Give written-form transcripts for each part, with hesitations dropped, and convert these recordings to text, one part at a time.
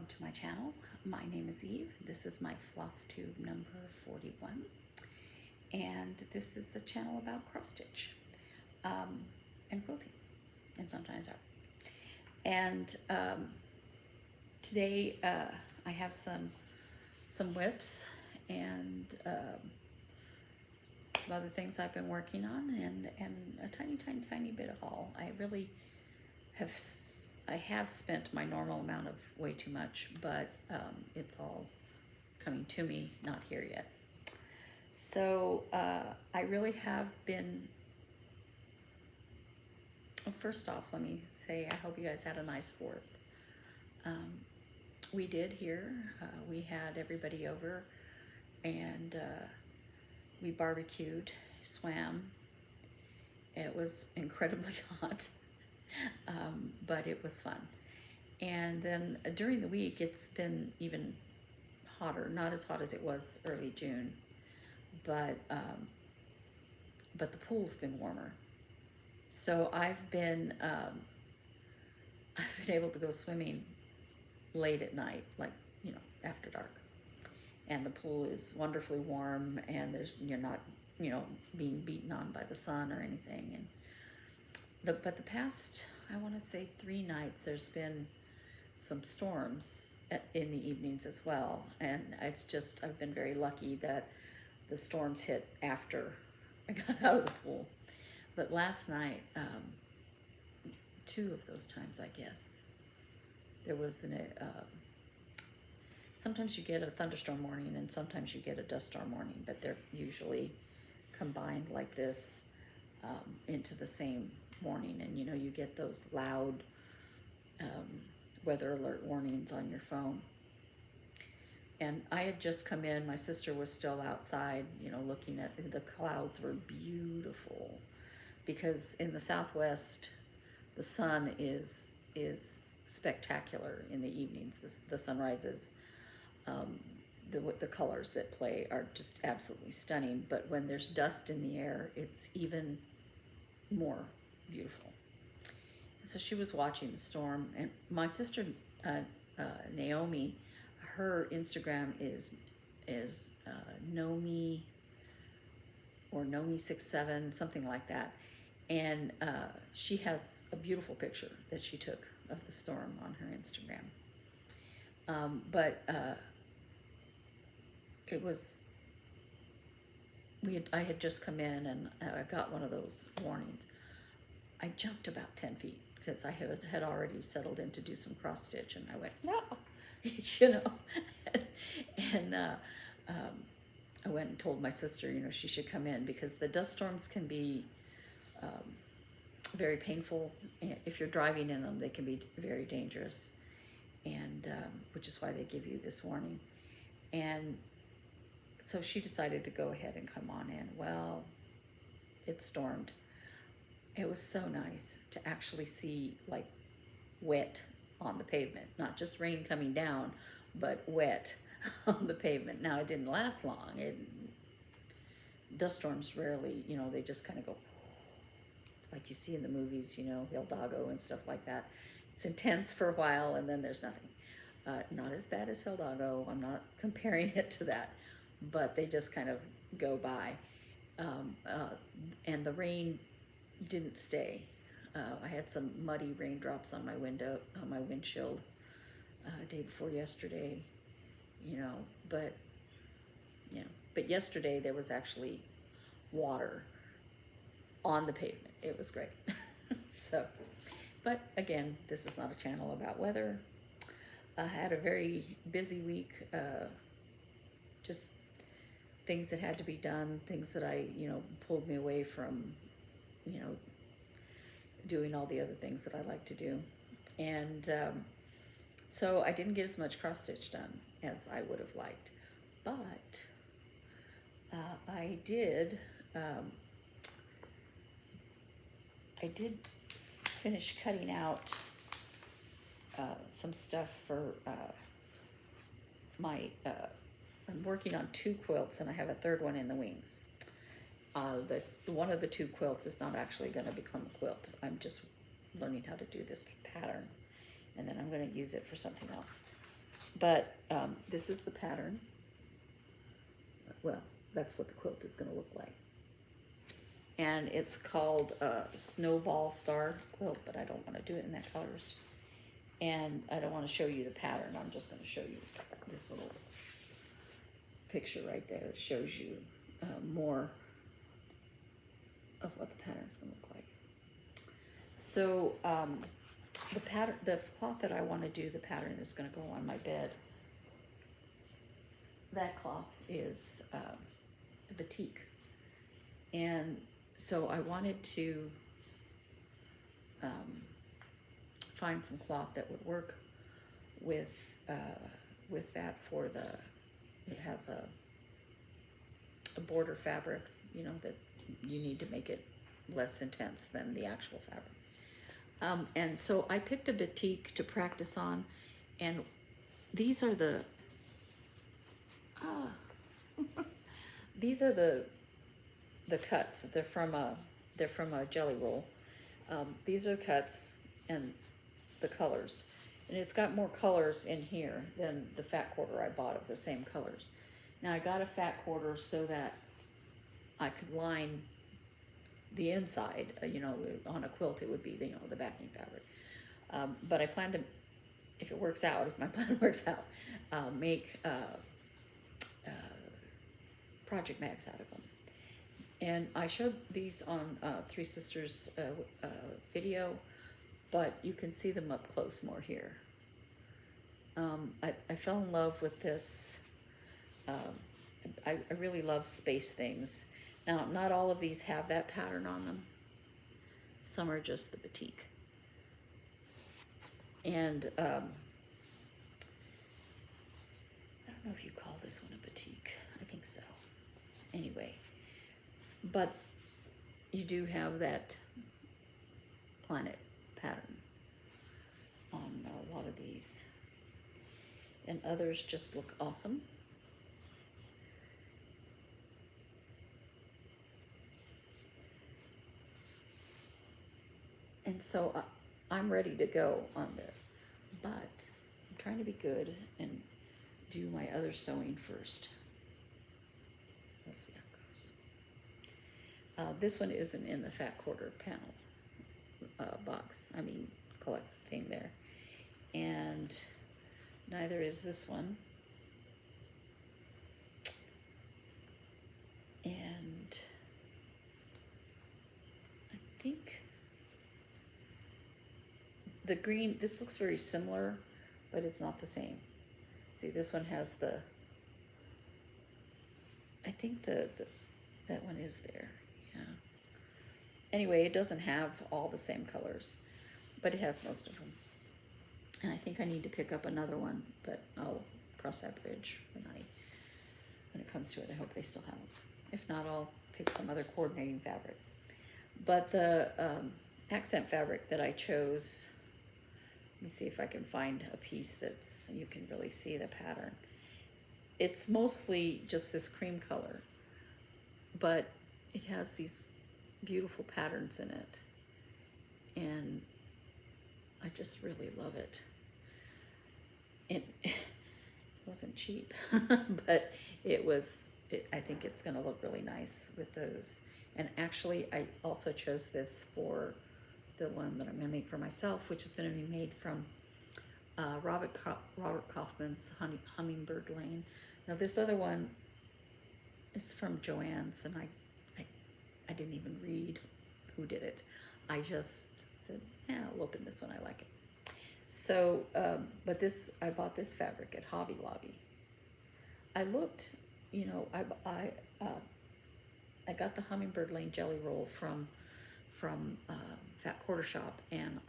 welcome to my channel. My name is Eve. This is my Flosstube number 41, and this is a channel about cross-stitch and quilting, and sometimes art. And today I have some whips and some other things I've been working on, and a tiny bit of haul. I have spent my normal amount of way too much, but it's all coming to me, not here yet. So I really have been, well, first off, let me say I hope you guys had a nice 4th. We did here. We had everybody over, and we barbecued, swam. It was incredibly hot. But it was fun. And then during the week, it's been even hotter. Not as hot as it was early June, but the pool's been warmer. So I've been able to go swimming late at night, like, you know, after dark. And the pool is wonderfully warm, and you're not, you know, being beaten on by the sun or anything. And but the past, I want to say 3 nights, there's been some storms in the evenings as well. And it's just, I've been very lucky that the storms hit after I got out of the pool. But last night, 2 of those times, I guess, there was sometimes you get a thunderstorm warning and sometimes you get a dust storm warning, but they're usually combined like this into the same warning. And you know, you get those loud weather alert warnings on your phone. And I had just come in, my sister was still outside, you know, looking at the clouds. Were beautiful, because in the Southwest the sun is spectacular in the evenings. The sunrises, the colors that play are just absolutely stunning. But when there's dust in the air, it's even more beautiful. So she was watching the storm, and my sister Naomi, her Instagram is Nomi or Nomi67, something like that, and she has a beautiful picture that she took of the storm on her Instagram. But it was, I had just come in, and I got one of those warnings. I jumped about 10 feet because I had already settled in to do some cross stitch, and I went, no, you know, and I went and told my sister, you know, she should come in, because the dust storms can be very painful. If you're driving in them, they can be very dangerous, and which is why they give you this warning. And so she decided to go ahead and come on in. Well, it stormed. It was so nice to actually see, like, wet on the pavement, not just rain coming down, but wet on the pavement. Now, it didn't last long. Dust storms rarely, you know, they just kind of go like you see in the movies, you know, Hidalgo and stuff like that. It's intense for a while, and then there's nothing. Not as bad as Hidalgo. I'm not comparing it to that, but they just kind of go by. And the rain didn't stay. I had some muddy raindrops on my windshield day before yesterday, you know, but yesterday there was actually water on the pavement. It was great. So, but again, this is not a channel about weather. I had a very busy week, just things that had to be done, things that pulled me away from, you know, doing all the other things that I like to do. And so I didn't get as much cross stitch done as I would have liked, but I did finish cutting out some stuff for I'm working on 2 quilts, and I have a 3rd one in the wings. One of the 2 quilts is not actually going to become a quilt. I'm just learning how to do this pattern, and then I'm going to use it for something else. But this is the pattern. Well, that's what the quilt is going to look like. And it's called Snowball Star quilt, but I don't want to do it in that colors. And I don't want to show you the pattern. I'm just going to show you this little picture right there. It shows you more of what the pattern is going to look like. So the pattern, the cloth that I want to do the pattern is going to go on my bed. That cloth is a batik, and so I wanted to find some cloth that would work with that for the. It has a border fabric, you know, that you need to make it less intense than the actual fabric. And so I picked a batik to practice on, and these are the these are the cuts. They're from a jelly roll. These are the cuts and the colors, and it's got more colors in here than the fat quarter I bought of the same colors. Now I got a fat quarter so that I could line the inside. You know, on a quilt it would be the backing fabric. But I plan to, if it works out, if my plan works out, make project bags out of them. And I showed these on Three Sisters video, but you can see them up close more here. I fell in love with this. I really love space things. Now, not all of these have that pattern on them. Some are just the batik. And I don't know if you call this one a batik. I think so. Anyway, but you do have that planet pattern on a lot of these. And others just look awesome. And so I'm ready to go on this, but I'm trying to be good and do my other sewing first. Let's see how it goes. This one isn't in the fat quarter panel box. I mean, collect thing there. And neither is this one. And I think the green, this looks very similar, but it's not the same. See, this one has the, I think that one is there, yeah. Anyway, it doesn't have all the same colors, but it has most of them. And I think I need to pick up another one, but I'll cross that bridge when it comes to it. I hope they still have them. If not, I'll pick some other coordinating fabric. But the accent fabric that I chose, let me see if I can find a piece that's, you can really see the pattern. It's mostly just this cream color, but it has these beautiful patterns in it. And I just really love it. It wasn't cheap, but I think it's gonna look really nice with those. And actually, I also chose this for the one that I'm gonna make for myself, which is gonna be made from Robert Kaufman's Hummingbird Lane. Now this other one is from Joann's, and I didn't even read who did it. I just said, yeah, I'll open this one, I like it. So, but I bought this fabric at Hobby Lobby. I looked, you know, I got the Hummingbird Lane jelly roll from Fat Quarter Shop, and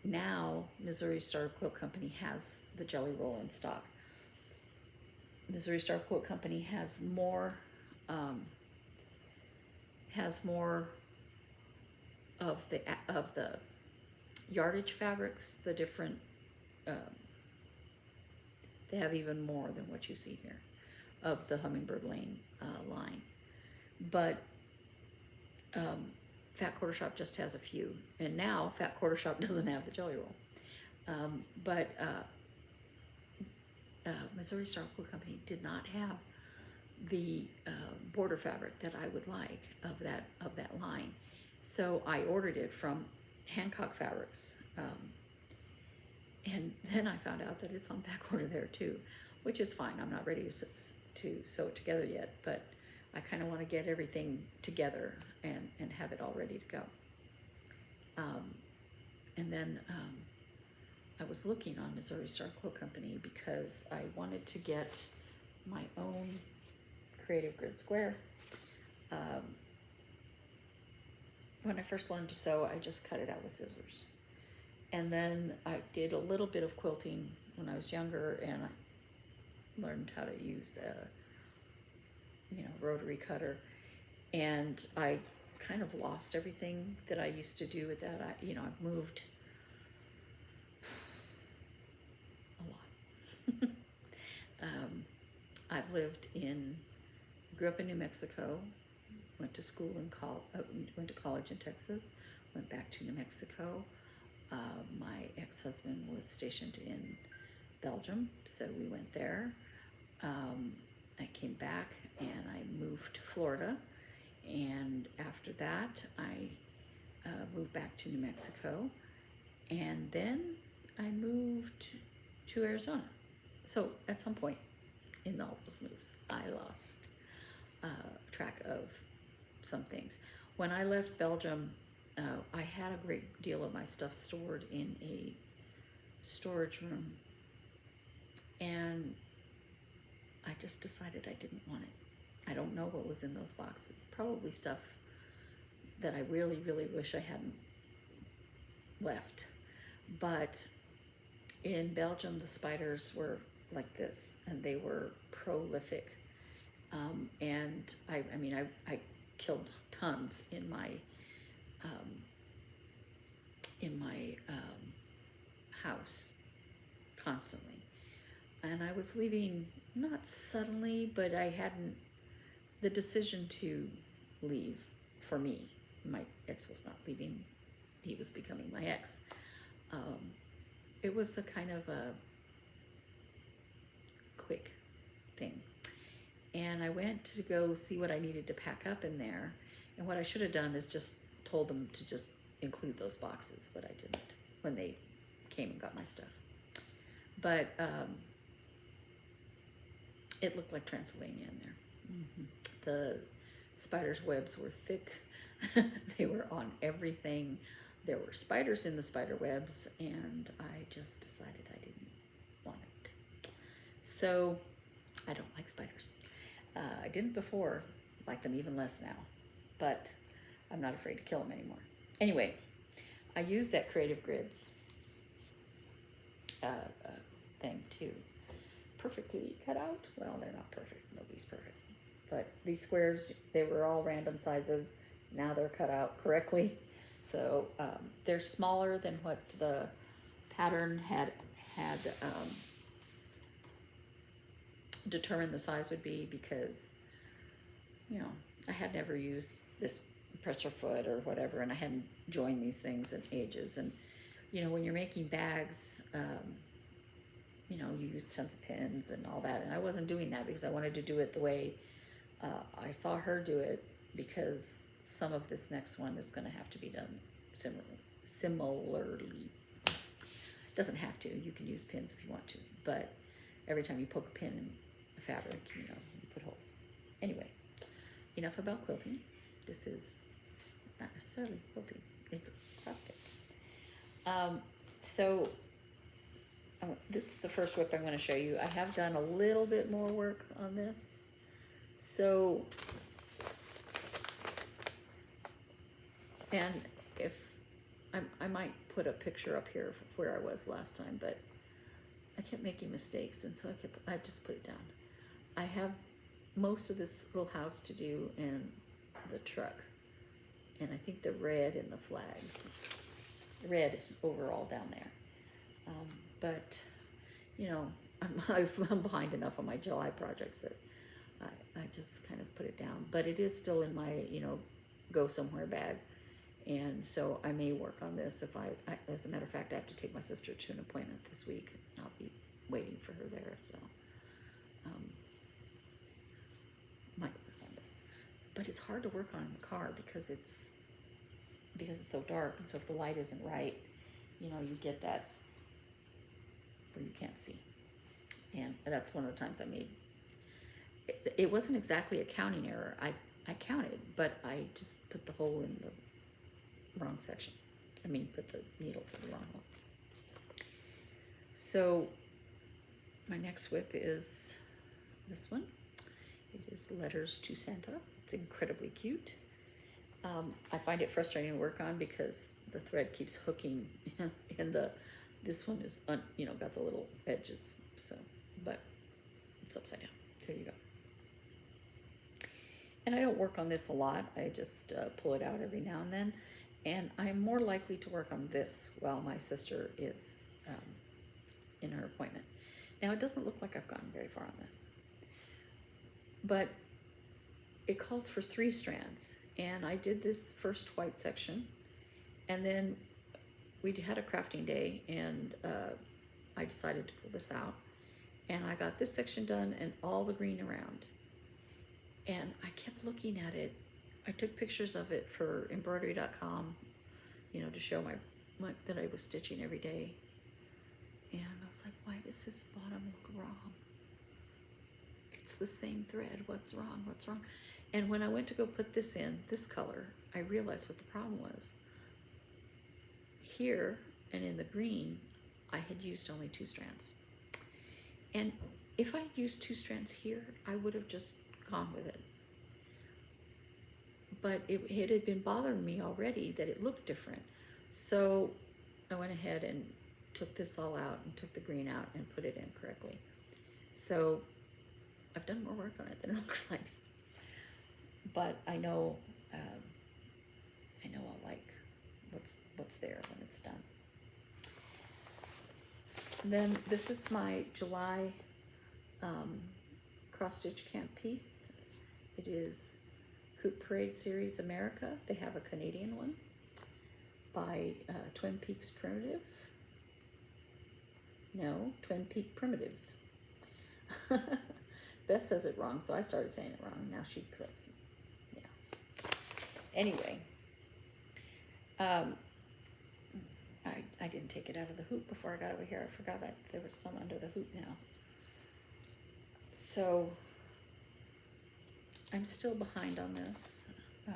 now Missouri Star Quilt Company has the jelly roll in stock. Missouri Star Quilt Company has more of the yardage fabrics, the different, they have even more than what you see here of the Hummingbird Lane line. But Fat Quarter Shop just has a few, and now Fat Quarter Shop doesn't have the jelly roll. But Missouri Star Quilt Company did not have the border fabric that I would like of that line. So I ordered it from Hancock Fabrics. And then I found out that it's on back order there too, which is fine. I'm not ready to sew it together yet, but I kind of want to get everything together and have it all ready to go. And then I was looking on Missouri Star Quilt Company because I wanted to get my own creative grid square. When I first learned to sew, I just cut it out with scissors. And then I did a little bit of quilting when I was younger, and I learned how to use a rotary cutter. And I kind of lost everything that I used to do with that. I've moved a lot. I've grew up in New Mexico, went to school went to college in Texas, went back to New Mexico. My ex-husband was stationed in Belgium, so we went there. I came back and I moved to Florida, and after that I moved back to New Mexico, and then I moved to Arizona. So at some point in all those moves, I lost track of some things. When I left Belgium, I had a great deal of my stuff stored in a storage room, and I just decided I didn't want it. I don't know what was in those boxes. Probably stuff that I really, really wish I hadn't left. But in Belgium, the spiders were like this, and they were prolific. And I killed tons in my house constantly. And I was leaving, not suddenly, but the decision to leave for me. My ex was not leaving, he was becoming my ex. It was a kind of a quick thing. And I went to go see what I needed to pack up in there. And what I should have done is just told them to just include those boxes, but I didn't when they came and got my stuff. But it looked like Transylvania in there. Mm-hmm. The spiders' webs were thick. They were on everything. There were spiders in the spider webs, and I just decided I didn't want it. So I don't like spiders. I didn't before, like them even less now, but I'm not afraid to kill them anymore. Anyway, I used that Creative Grids thing to perfectly cut out. Well, they're not perfect. Nobody's perfect. But these squares, they were all random sizes. Now they're cut out correctly. So they're smaller than what the pattern had determined the size would be, because, I had never used this presser foot or whatever, and I hadn't joined these things in ages. And, when you're making bags, you use tons of pins and all that. And I wasn't doing that because I wanted to do it the way I saw her do it, because some of this next one is going to have to be done similarly. Doesn't have to. You can use pins if you want to, but every time you poke a pin in a fabric, you put holes. Anyway, enough about quilting. This is not necessarily quilting. It's cross stitch. This is the first whip I'm going to show you. I have done a little bit more work on this. So, and if I might put a picture up here of where I was last time, but I kept making mistakes, and so I just put it down. I have most of this little house to do in the truck, and I think the red in the flags, red overall down there. But I'm behind enough on my July projects that I just kind of put it down. But it is still in my go somewhere bag, and so I may work on this if I as a matter of fact, I have to take my sister to an appointment this week. I'll be waiting for her there, so might work on this. But it's hard to work on in the car because it's so dark, and so if the light isn't right, you know, you get that where you can't see. And that's one of the times I made it wasn't exactly a counting error. I counted, but I just put the hole in the wrong section. I mean, put the needle through the wrong hole. So my next whip is this one. It is Letters to Santa. It's incredibly cute. I find it frustrating to work on because the thread keeps hooking and this one is, you know, got the little edges. So, but it's upside down. There you go. And I don't work on this a lot. I just pull it out every now and then. And I'm more likely to work on this while my sister is in her appointment. Now, it doesn't look like I've gotten very far on this. But it calls for 3 strands. And I did this first white section. And then we had a crafting day, and I decided to pull this out. And I got this section done and all the green around. And I kept looking at it. I took pictures of it for embroidery.com, you know, to show my that I was stitching every day. And I was like, why does this bottom look wrong? It's the same thread. What's wrong? What's wrong? And when I went to go put this in, this color, I realized what the problem was. Here and in the green, I had used only 2 strands. And if I had used 2 strands here, I would have just gone with it. But it had been bothering me already that it looked different. So I went ahead and took this all out and took the green out and put it in correctly. So I've done more work on it than it looks like. But I know I'll like what's there when it's done. And then this is my July cross-stitch camp piece. It is Coop Parade Series America. They have a Canadian one by Twinpeakprimitives. No, Twinpeakprimitives. Beth says it wrong, so I started saying it wrong. Now she corrects me. Yeah. Anyway, I didn't take it out of the hoop before I got over here. I forgot there was some under the hoop now. So I'm still behind on this, but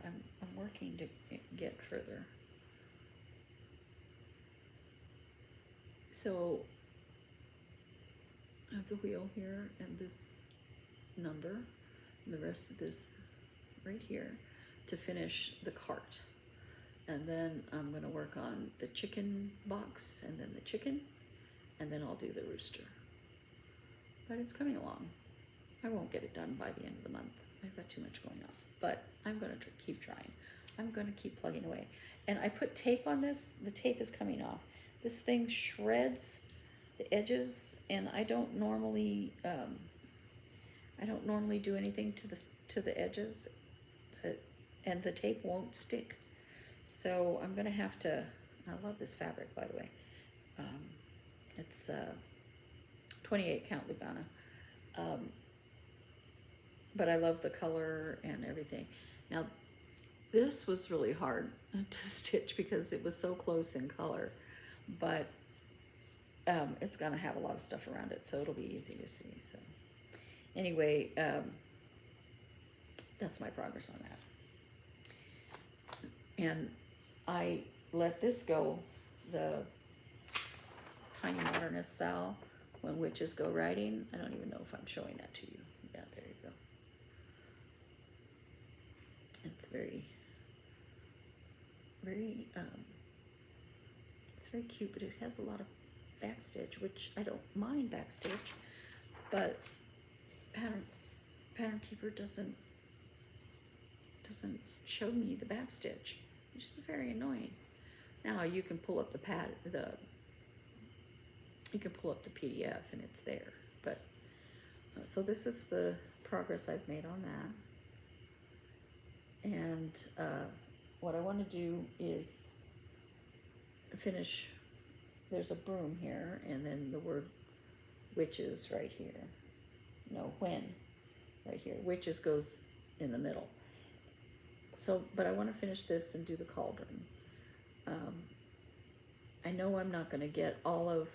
I'm working to get further. So I have the wheel here and this number and the rest of this right here to finish the cart. And then I'm going to work on the chicken box and then the chicken, and then I'll do the rooster. But it's coming along. I won't get it done by the end of the month. I've got too much going on. But I'm going to keep trying. I'm going to keep plugging away. And I put tape on this. The tape is coming off. This thing shreds the edges, and I don't normally do anything to the edges, and the tape won't stick. So I'm going to have to, I love this fabric, by the way. It's 28 count Lugana. But I love the color and everything. Now, this was really hard to stitch because it was so close in color, but it's going to have a lot of stuff around it, so it'll be easy to see. So anyway, that's my progress on that. And I let this go, the Tinymodernist Sal, When Witches Go Riding. I don't even know if I'm showing that to you. Yeah, there you go. It's very, it's very cute, but it has a lot of backstitch, which I don't mind backstitch, but Pattern Keeper doesn't show me the backstitch, which is very annoying. Now you can pull up you can pull up the PDF and it's there. But so this is the progress I've made on that. And what I want to do is finish. There's a broom here, and then the word witches right here. No, when right here. Witches goes in the middle. So, but I want to finish this and do the cauldron. I know I'm not going to get all of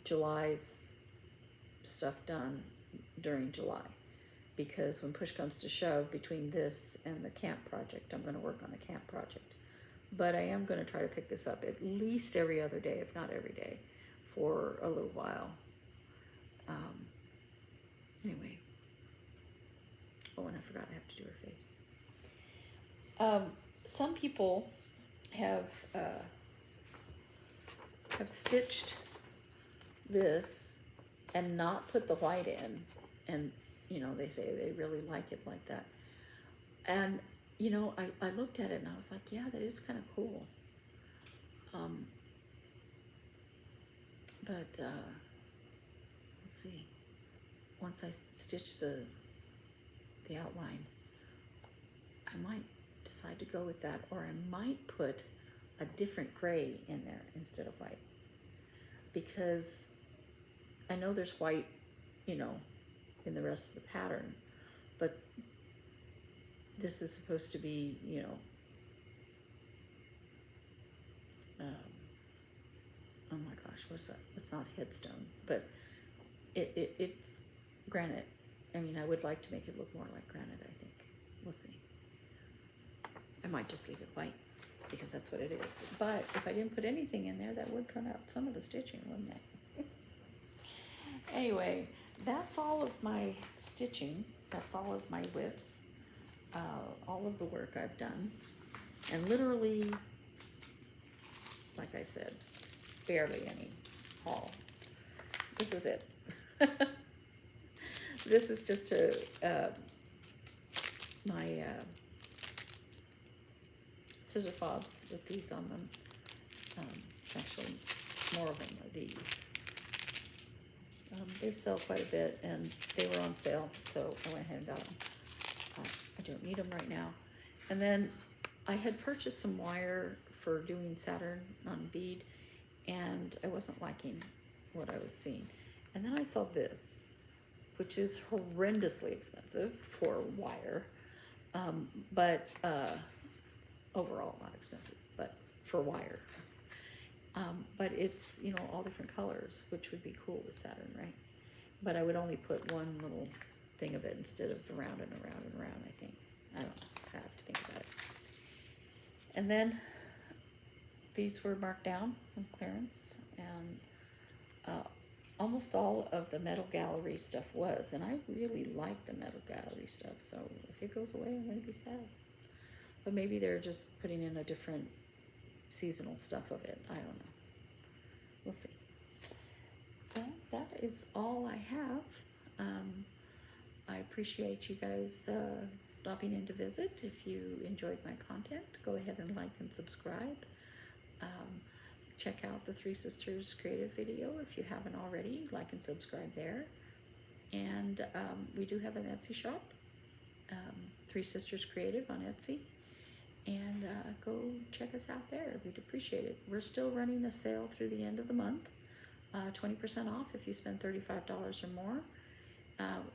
July's stuff done during July, because when push comes to shove, between this and the camp project, I'm going to work on the camp project. But I am going to try to pick this up at least every other day, if not every day, for a little while. Anyway. Oh, and I forgot I have to do her face. Some people have stitched this and not put the white in, and you know, they say they really like it like that. And you know, I looked at it and I was like, yeah, that is kind of cool. But let's see. Once I stitch the outline, I might decide to go with that, or I might put a different gray in there instead of white, because I know there's white, you know, in the rest of the pattern, but this is supposed to be, you know, oh my gosh, what's that? It's not headstone, but it's granite. I mean, I would like to make it look more like granite, I think. We'll see. I might just leave it white, because that's what it is. But if I didn't put anything in there, that would cut out some of the stitching, wouldn't it? Anyway, that's all of my stitching. That's all of my whips. All of the work I've done. And literally, like I said, barely any haul. This is it. This is just my scissor fobs with these on them. Actually, more of them are these. They sell quite a bit, and they were on sale, so I went ahead and got them. I don't need them right now. And then I had purchased some wire for doing Saturn on bead, and I wasn't liking what I was seeing. And then I saw this, which is horrendously expensive for wire, but overall not expensive, but for wire. But it's, you know, all different colors, which would be cool with Saturn, right? But I would only put one little thing of it instead of around and around and around, I think. I don't know. I have to think about it. And then these were marked down on clearance, and almost all of the metal gallery stuff was, and I really like the metal gallery stuff, so if it goes away, I'm going to be sad. But maybe they're just putting in a different seasonal stuff of it. I don't know. We'll see. Well, that is all I have. I appreciate you guys stopping in to visit. If you enjoyed my content, go ahead and like and subscribe. Check out the Three Sisters creative video if you haven't already. Like and subscribe there. And we do have an Etsy shop, Three Sisters Creative on Etsy. And go check us out there. We'd appreciate it. We're still running a sale through the end of the month. 20% off if you spend $35 or more.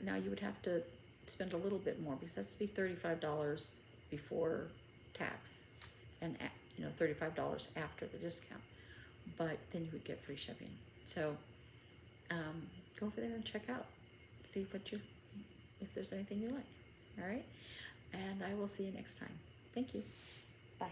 Now you would have to spend a little bit more, because that's to be $35 before tax, and you know, $35 after the discount. But then you would get free shipping. So go over there and check out. See if there's anything you like. All right, and I will see you next time. Thank you. Bye.